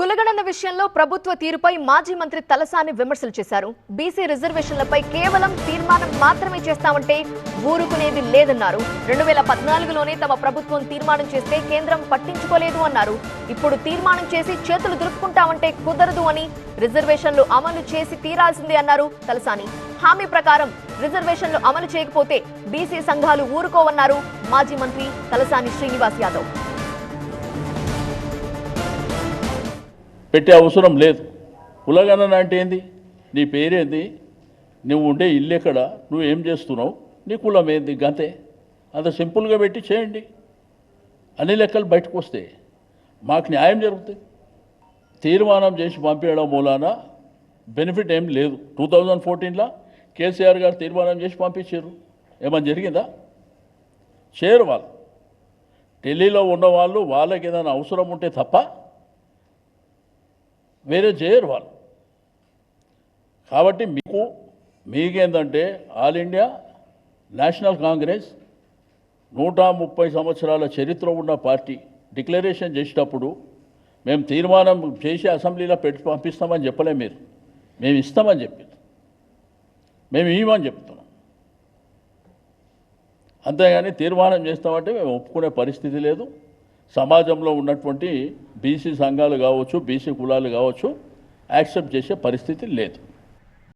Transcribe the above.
కులగణన విషయంలో ప్రభుత్వ తీరుపై మాజీ మంత్రి తలసాని విమర్శలు చేశారు. బీసీ రిజర్వేషన్లపై కేవలం తీర్మానం మాత్రమే చేస్తామంటే ఊరుకునేది లేదన్నారు. 2014లోనే తమ ప్రభుత్వం తీర్మానం చేస్తే కేంద్రం పట్టించుకోలేదు అన్నారు. ఇప్పుడు తీర్మానం చేసి చేతులు దులుపుకుంటామంటే కుదరదు అని రిజర్వేషన్లు అమలు చేసి తీరాల్సిందే అన్నారు తలసాని. హామీ ప్రకారం రిజర్వేషన్లు అమలు చేయకపోతే బీసీ సంఘాలు ఊరుకోవన్నారు మాజీ మంత్రి తలసాని శ్రీనివాస్ యాదవ్. పెట్టే అవసరం లేదు. కులగణన అంటే ఏంది? నీ పేరేంది, నువ్వు ఉండే ఇల్లు ఎక్కడ, నువ్వు ఏం చేస్తున్నావు, నీ కులం ఏంది, గంతే. అంత సింపుల్గా పెట్టి చేయండి. అన్ని లెక్కలు బయటకు వస్తే మాకు న్యాయం జరుగుతుంది. తీర్మానం చేసి పంపించడం మూలాన బెనిఫిట్ ఏం లేదు. 2014లో కేసీఆర్ గారు తీర్మానం చేసి పంపించారు. ఏమని జరిగిందా? చేయరు. వాళ్ళు ఢిల్లీలో ఉన్నవాళ్ళు వాళ్ళకి ఏదైనా అవసరం ఉంటే తప్ప వేరే చేయరు వాళ్ళు. కాబట్టి మీకేందంటే ఆల్ ఇండియా నేషనల్ కాంగ్రెస్ 130 సంవత్సరాల చరిత్ర ఉన్న పార్టీ డిక్లరేషన్ చేసేటప్పుడు మేము తీర్మానం చేసి అసెంబ్లీలో పెట్టి పంపిస్తామని చెప్పలే. మేము ఇస్తామని చెప్పింది, మేము ఇవ్వమని చెప్తున్నాం. అంతేగాని తీర్మానం చేస్తామంటే మేము ఒప్పుకునే పరిస్థితి లేదు. సమాజంలో ఉన్నటువంటి బీసీ సంఘాలు కావచ్చు, బీసీ కులాలు కావచ్చు, యాక్సెప్ట్ చేసే పరిస్థితి లేదు.